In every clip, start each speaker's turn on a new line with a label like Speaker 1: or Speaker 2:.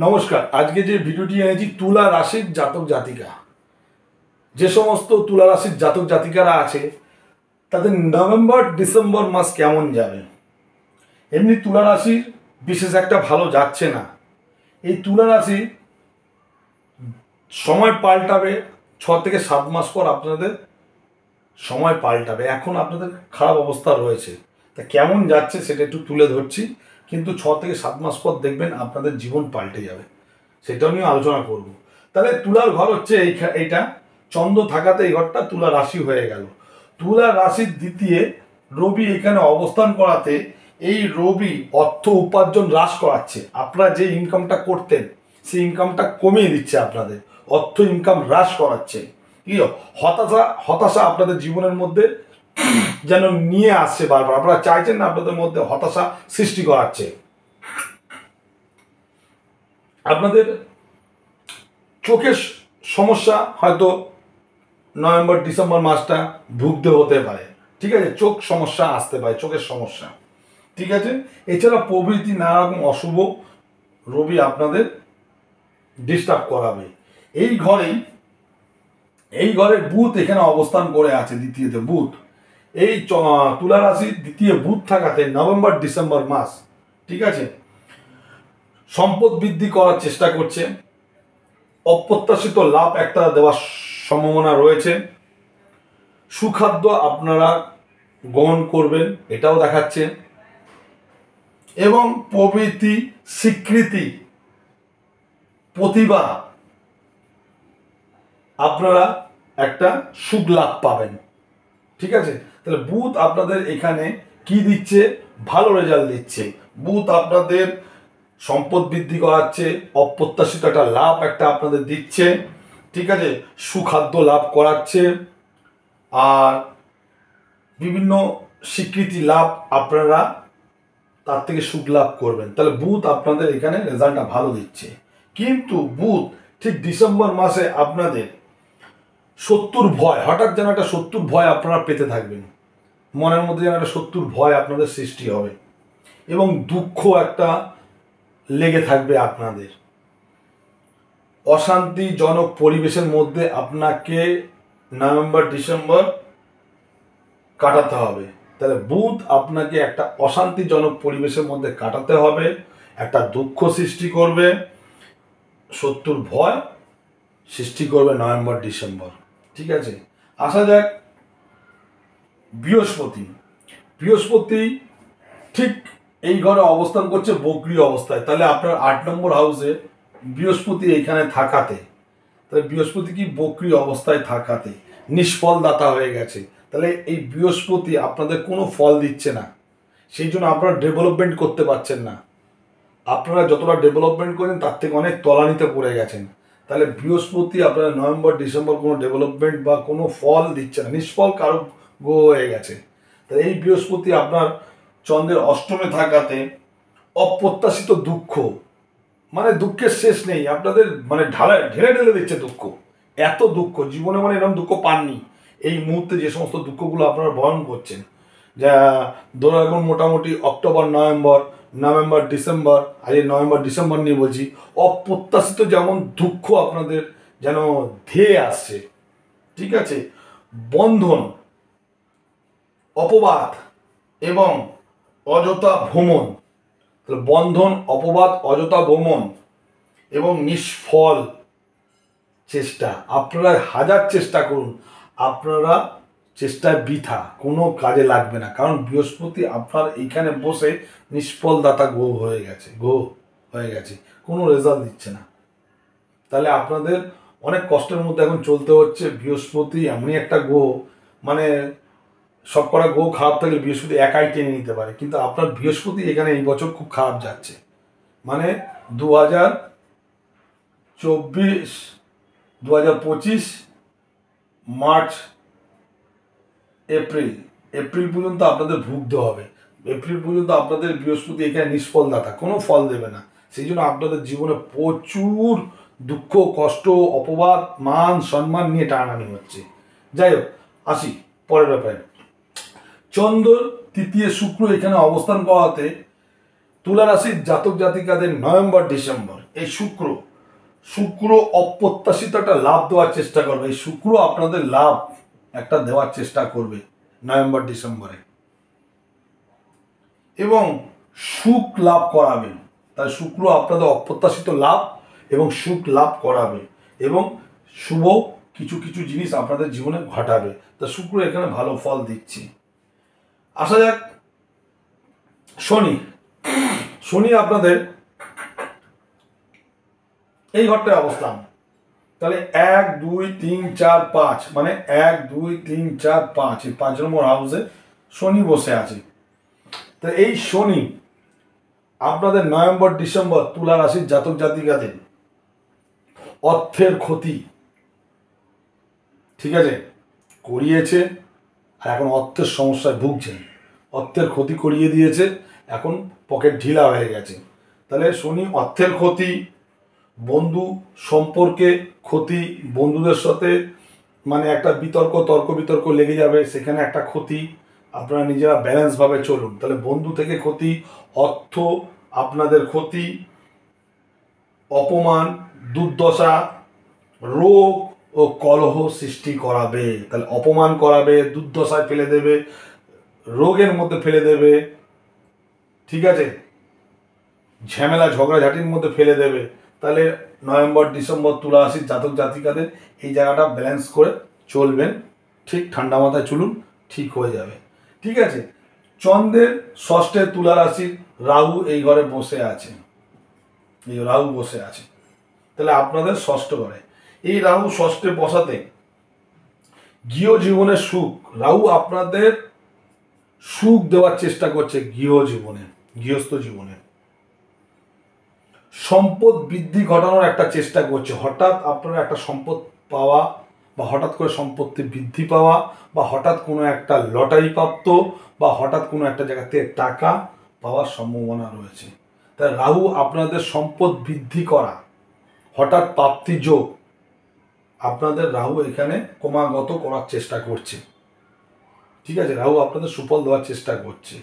Speaker 1: নমস্কার। আজকে যে ভিডিওটি এনেছি তুলা রাশির জাতক জাতিকা, যে সমস্ত তুলা রাশির জাতক জাতিকারা আছে তাদের নভেম্বর ডিসেম্বর মাস কেমন যাবে। এমনি তুলা রাশির বিশেষ একটা ভালো যাচ্ছে না। এই তুলা রাশি সময় পাল্টাবে, 6 থেকে 7 মাস পর আপনাদের সময় পাল্টাবে। এখন আপনাদের খারাপ অবস্থা রয়েছে, তা কেমন যাচ্ছে সেটা একটু তুলে ধরছি। কিন্তু 6 থেকে 7 মাস পর দেখবেন আপনাদের জীবন পাল্টে যাবে, সেটাও নিয়ে আলোচনা করব। তাহলে তুলার ঘর হচ্ছে এইটা, চন্দ্র থাকাতে এই ঘরটা তুলা রাশি হয়ে গেল। তুলা রাশির দ্বিতীয় রবি এখানে অবস্থান করাতে এই রবি অর্থ উপার্জন হ্রাস করাচ্ছে। আপনারা যে ইনকামটা করতেন সেই ইনকামটা কমিয়ে দিচ্ছে, আপনাদের অর্থ ইনকাম হ্রাস করাচ্ছে। কি হতাশা আপনাদের জীবনের মধ্যে যেন নিয়ে আসছে বারবার। আপনারা চাইছেন না, আপনাদের মধ্যে হতাশা সৃষ্টি করাচ্ছে। আপনাদের চোখের সমস্যা হয়তো নভেম্বর ডিসেম্বর মাসটা ভুগতে হতে পারে, ঠিক আছে। চোখ সমস্যা আসতে পারে, চোখের সমস্যা, ঠিক আছে। এছাড়া প্রভৃতি নানা রকম অশুভ রবি আপনাদের ডিস্টার্ব করাবে। এই ঘরে বুধ এখানে অবস্থান করে আছে দ্বিতীয়তে। বুধ এই তুলা রাশির দ্বিতীয় বুধ থাকাতে নভেম্বর ডিসেম্বর মাস, ঠিক আছে, সম্পদ বৃদ্ধি করার চেষ্টা করছে। অপ্রত্যাশিত লাভ একটা দেওয়ার সম্ভাবনা রয়েছে। সুখাদ্য আপনারা গ্রহণ করবেন, এটাও দেখাচ্ছে। এবং প্রভৃতি স্বীকৃতি, প্রতিভা, আপনারা একটা সুখ লাভ পাবেন, ঠিক আছে। তাহলে বুধ আপনাদের এখানে কি দিচ্ছে? ভালো রেজাল্ট দিচ্ছে। বুধ আপনাদের সম্পদ বৃদ্ধি করাচ্ছে, অপ্রত্যাশিত একটা লাভ একটা আপনাদের দিচ্ছে, ঠিক আছে। সুখাদ্য লাভ করাচ্ছে, আর বিভিন্ন স্বীকৃতি লাভ আপনারা তার থেকে সুখ লাভ করবেন। তাহলে বুধ আপনাদের এখানে রেজাল্টটা ভালো দিচ্ছে। কিন্তু বুধ ঠিক ডিসেম্বর মাসে আপনাদের শত্রুর ভয়, হঠাৎ যেন একটা শত্রুর ভয় আপনারা পেতে থাকবেন। মনের মধ্যে যেন একটা শত্রুর ভয় আপনাদের সৃষ্টি হবে, এবং দুঃখ একটা লেগে থাকবে আপনাদের। অশান্তিজনক পরিবেশের মধ্যে আপনাকে নভেম্বর ডিসেম্বর কাটাতে হবে। তাহলে বুধ আপনাকে একটা অশান্তিজনক পরিবেশের মধ্যে কাটাতে হবে, একটা দুঃখ সৃষ্টি করবে, শত্রুর ভয় সৃষ্টি করবে নভেম্বর ডিসেম্বর, ঠিক আছে। আসা যাক বৃহস্পতি ঠিক এই ঘরে অবস্থান করছে বক্রী অবস্থায়। তাহলে আপনার 8 নম্বর হাউসে বৃহস্পতি এইখানে থাকাতে, তাহলে বৃহস্পতি কি বক্রী অবস্থায় থাকাতে নিষ্ফল দাতা হয়ে গেছে। তাহলে এই বৃহস্পতি আপনাদের কোনো ফল দিচ্ছে না, সেই জন্য আপনারা ডেভেলপমেন্ট করতে পারছেন না। আপনারা যতটা ডেভেলপমেন্ট করেন তার থেকে অনেক তলানিতে পড়ে গেছেন। তাহলে বৃহস্পতি আপনারা নভেম্বর ডিসেম্বর কোনো ডেভেলপমেন্ট বা কোনো ফল দিচ্ছে না, নিষ্ফল কারো গো হয়ে গেছে। তাহলে এই বৃহস্পতি আপনার চন্দ্রের অষ্টমে থাকাতে অপ্রত্যাশিত দুঃখ, মানে দুঃখের শেষ নেই আপনাদের, মানে ঢেলে ঢেলে দিচ্ছে দুঃখ। এত দুঃখ জীবনে মানে এরকম দুঃখ পাননি এই মুহূর্তে। যে সমস্ত দুঃখগুলো আপনারা বহন করছেন, যা ধরো এখন মোটামুটি অক্টোবর নভেম্বর ডিসেম্বর, আজ নভেম্বর ডিসেম্বর নিয়ে বলছি, অপ্রত্যাশিত যেমন দুঃখ আপনাদের যেন ধেয়ে আসছে, ঠিক আছে। বন্ধন, অপবাদ এবং অযথা ভ্রমণ, বন্ধন, অপবাদ, অযথা ভ্রমণ এবং নিষ্ফল চেষ্টা। আপনারা হাজার চেষ্টা করুন, আপনারা চেষ্টায় বৃথা, কোনো কাজে লাগবে না। কারণ বৃহস্পতি আপনার এইখানে বসে নিষ্ফল দাতা গো হয়ে গেছে, কোনো রেজাল্ট দিচ্ছে না। তাহলে আপনাদের অনেক কষ্টের মধ্যে এখন চলতে হচ্ছে। বৃহস্পতি এমনই একটা গ্রহ, মানে সব কটা গ্রহ খারাপ থাকলে বৃহস্পতি একাই টেনে নিতে পারে, কিন্তু আপনার বৃহস্পতি এখানে এই বছর খুব খারাপ যাচ্ছে। মানে 2025 মার্চ এপ্রিল পর্যন্ত আপনাদের ভুগতে হবে। এপ্রিল পর্যন্ত আপনাদের বৃহস্পতি এখানে নিষ্ফল দাতা, কোনো ফল দেবে না। সেই জন্য আপনাদের জীবনে প্রচুর দুঃখ, কষ্ট, অপবাদ, মান সম্মান নিয়ে টানাটানি হচ্ছে। যাই হোক, আসি পরের ব্যাপারে। চন্দ্র তৃতীয় শুক্র এখানে অবস্থান করাতে তুলা রাশির জাতক জাতিকাদের নভেম্বর ডিসেম্বর এই শুক্র অপ্রত্যাশিত একটা লাভ দেওয়ার চেষ্টা করবে। এই শুক্র আপনাদের লাভ একটা দেওয়ার চেষ্টা করবে নভেম্বর ডিসেম্বরে, এবং সুখ লাভ করাবে। তাই শুক্র আপনাদের অপ্রত্যাশিত লাভ এবং সুখ লাভ করাবে এবং শুভ কিছু কিছু জিনিস আপনাদের জীবনে ঘটাবে। তা শুক্র এখানে ভালো ফল দিচ্ছে। আসা যাক শনি আপনাদের এই ঘরটায় অবস্থান। তাহলে 1 2 3 4 5 মানে 1 2 3 4 5 এই 5 নম্বর হাউসে শনি বসে আছে। তো এই শনি আপনাদের নভেম্বর ডিসেম্বর তুলা রাশির জাতক জাতিকাদের অর্থের ক্ষতি, ঠিক আছে, করিয়েছে। আর এখন অর্থের সমস্যায় ভুগছেন, অর্থের ক্ষতি করিয়ে দিয়েছে, এখন পকেট ঢিলা হয়ে গেছে। তাহলে শনি অর্থের ক্ষতি, বন্ধু সম্পর্কে ক্ষতি, বন্ধুদের সাথে মানে একটা তর্ক বিতর্ক লেগে যাবে, সেখানে একটা ক্ষতি। আপনারা নিজেরা ব্যালেন্সভাবে চলুন। তাহলে বন্ধু থেকে ক্ষতি, অর্থ আপনাদের ক্ষতি, অপমান, দুর্দশা, রোগ ও কলহ সৃষ্টি করাবে। তাহলে অপমান করাবে, দুর্দশায় ফেলে দেবে, রোগের মধ্যে ফেলে দেবে, ঠিক আছে, ঝামেলা ঝগড়াঝাটির মধ্যে ফেলে দেবে। তাহলে নভেম্বর ডিসেম্বর তুলা রাশির জাতক জাতিকাদের এই জায়গাটা ব্যালেন্স করে চলবেন, ঠিক ঠান্ডা মাথায় চলুন, ঠিক হয়ে যাবে। ঠিক আছে। চন্দ্রের ষষ্ঠে তুলা রাশির রাহু এই ঘরে বসে আছে, এই রাহু বসে আছে। তাহলে আপনাদের ষষ্ঠ ঘরে এই রাহু ষষ্ঠে বসাতে গৃহ জীবনের সুখ, রাহু আপনাদের সুখ দেওয়ার চেষ্টা করছে গৃহস্থ জীবনে সম্পদ বৃদ্ধি ঘটানোর একটা চেষ্টা করছে। হঠাৎ আপনারা একটা সম্পদ পাওয়া বা হঠাৎ করে সম্পত্তি বৃদ্ধি পাওয়া বা হঠাৎ কোনো একটা লটারি প্রাপ্ত বা হঠাৎ কোনো একটা জায়গা থেকে টাকা পাওয়ার সম্ভাবনা রয়েছে। তাই রাহু আপনাদের সম্পদ বৃদ্ধি করা, হঠাৎ প্রাপ্তি যোগ আপনাদের রাহু এখানে ক্রমাগত করার চেষ্টা করছে। ঠিক আছে, রাহু আপনাদের সুফল দেওয়ার চেষ্টা করছে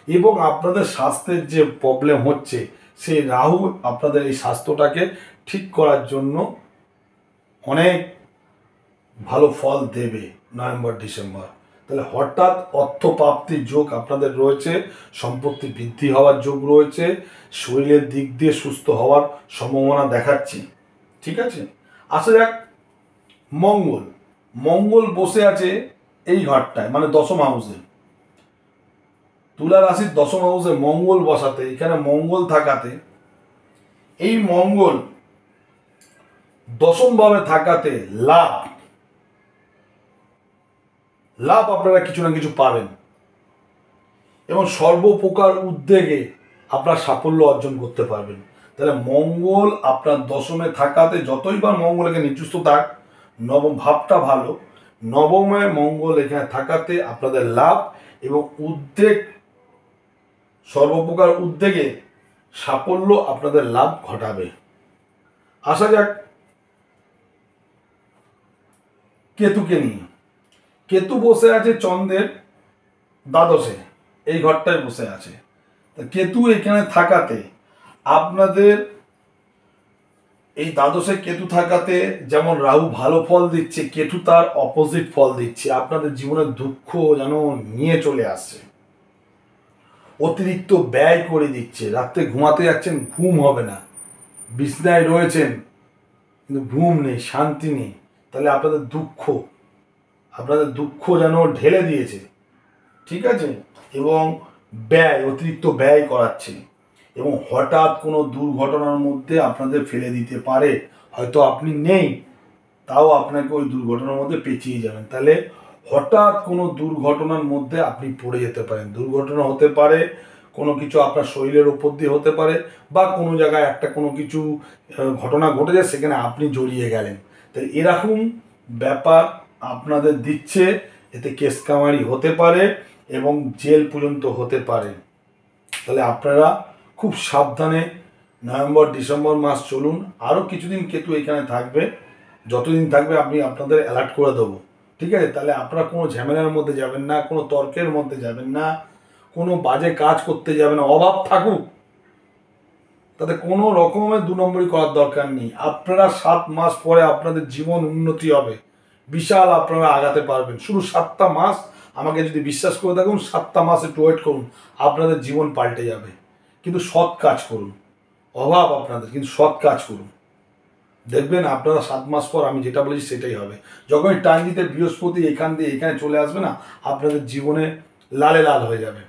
Speaker 1: এবং আপনাদের স্বাস্থ্যের যে প্রবলেম হচ্ছে সেই রাহু আপনাদের এই স্বাস্থ্যটাকে ঠিক করার জন্য অনেক ভালো ফল দেবে নভেম্বর ডিসেম্বর। তাহলে হঠাৎ অর্থপ্রাপ্তির যোগ আপনাদের রয়েছে, সম্পত্তি বৃদ্ধি হওয়ার যোগ রয়েছে, শরীরের দিক দিয়ে সুস্থ হওয়ার সম্ভাবনা দেখাচ্ছি। ঠিক আছে। আসা যাক মঙ্গল বসে আছে এই ঘরটায় মানে দশম হাউসে, তুলা রাশির দশম হাউসে মঙ্গল বসাতে, এখানে মঙ্গল থাকাতে, এই মঙ্গল দশম ভাবে থাকাতে লাভ আপনারা কিছু না কিছু পাবেন এবং সর্বপ্রকার উদ্যোগে আপনারা সাফল্য অর্জন করতে পারবেন। তাহলে মঙ্গল আপনার দশমে থাকাতে, যতই বা মঙ্গল এখানে নিচস্থ থাক, নবম ভাবটা ভালো, নবমে মঙ্গল এখানে থাকাতে আপনাদের লাভ এবং উদ্বেগ, সর্বপ্রকার উদ্যোগে সাফল্য আপনাদের লাভ ঘটাবে। আসা যাক কেতুকে নিয়ে। কেতু বসে আছে চন্দ্রের দ্বাদশে, এই ঘরটায় বসে আছে। কেতু এখানে থাকাতে আপনাদের এই দ্বাদশে কেতু থাকাতে যেমন রাহু ভালো ফল দিচ্ছে, কেতু তার অপোজিট ফল দিচ্ছে। আপনাদের জীবনের দুঃখ যেন নিয়ে চলে আসছে, অতিরিক্ত ব্যয় করে দিচ্ছে। রাত্রে ঘুমাতে যাচ্ছেন, ঘুম হবে না, বিছনায় রয়েছেন কিন্তু ঘুম নেই, শান্তি নেই। তাহলে আপনাদের দুঃখ যেন ঢেলে দিয়েছে। ঠিক আছে। এবং অতিরিক্ত ব্যয় করাচ্ছে এবং হঠাৎ কোনো দুর্ঘটনার মধ্যে আপনাদের ফেলে দিতে পারে। হয়তো আপনি নেই, তাও আপনাকে ওই দুর্ঘটনার মধ্যে পেঁচিয়ে যাবেন। তাহলে হঠাৎ কোনো দুর্ঘটনার মধ্যে আপনি পড়ে যেতে পারেন। দুর্ঘটনা হতে পারে, কোনো কিছু আপনার শরীরের ওপর দিয়ে হতে পারে, বা কোনো জায়গায় একটা কোনো কিছু ঘটনা ঘটেছে, সেখানে আপনি জড়িয়ে গেলেন। তাই এরকম ব্যাপার আপনাদের দিচ্ছে। এতে কেস কামারি হতে পারে এবং জেল পর্যন্ত হতে পারে। তাহলে আপনারা খুব সাবধানে নভেম্বর ডিসেম্বর মাস চলুন। আরও কিছুদিন কেতু এখানে থাকবে, যতদিন থাকবে আমি আপনাদের অ্যালার্ট করে দেবো। ঠিক আছে। তাহলে আপনারা কোনো ঝামেলার মধ্যে যাবেন না, কোনো তর্কের মধ্যে যাবেন না, কোনো বাজে কাজ করতে যাবেন না। অভাব থাকুক তাতে কোনো রকমের 2 নম্বরই করার দরকার নেই। আপনারা 7 মাস পরে আপনাদের জীবন উন্নতি হবে, বিশাল আপনারা আগাতে পারবেন। শুধু 7টা মাস আমাকে যদি বিশ্বাস করে থাকুন, 7টা মাস একটু ওয়েট করুন, আপনাদের জীবন পাল্টে যাবে। কিন্তু সৎ কাজ করুন, অভাব আপনাদের, কিন্তু সৎ কাজ করুন, দেখবেন আপনারা 7 মাস পর আমি যেটা বলেছি সেটাই হবে। যখনই টাঙ্গিতে বৃহস্পতি এখান দিয়ে এখানে চলে আসবে না, আপনাদের জীবনে লালে লাল হয়ে যাবে।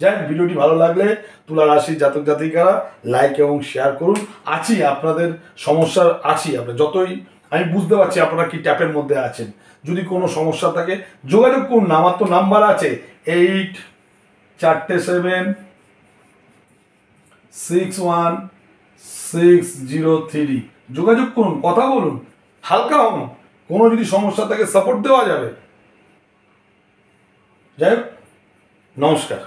Speaker 1: যাই হোক, ভিডিওটি ভালো লাগলে তুলা রাশির জাতক জাতিকারা লাইক এবং শেয়ার করুন। আছি আপনাদের সমস্যার, আছি আপনার যতই আমি বুঝতে পারছি আপনারা কি ট্যাপের মধ্যে আছেন। যদি কোনো সমস্যা থাকে যোগাযোগ করুন, আমার তো নাম্বার আছে 84761603। যোগাযোগ করুন, কথা বলুন, হালকা হন, কোনো যদি সমস্যা থাকে সাপোর্ট দেওয়া যাবে। যাই হোক, নমস্কার।